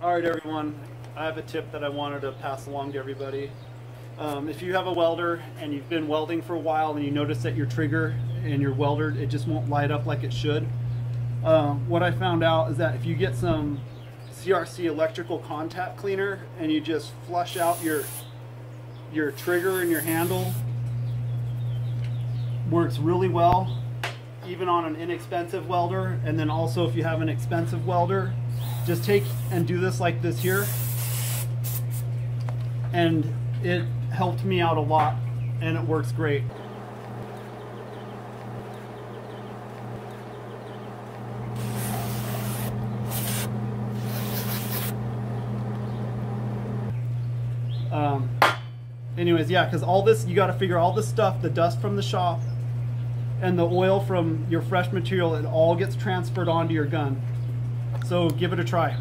Alright everyone, I have a tip that I wanted to pass along to everybody. If you have a welder and you've been welding for a while and you notice that your trigger and your welder, it just won't light up like it should. What I found out is that if you get some CRC electrical contact cleaner and you just flush out your trigger and your handle, works really well even on an inexpensive welder. And then also if you have an expensive welder, just take and do this like this here, and it helped me out a lot and it works great. Anyways, yeah, because all this, you got to figure all this stuff, the dust from the shop and the oil from your fresh material, it all gets transferred onto your gun. So give it a try.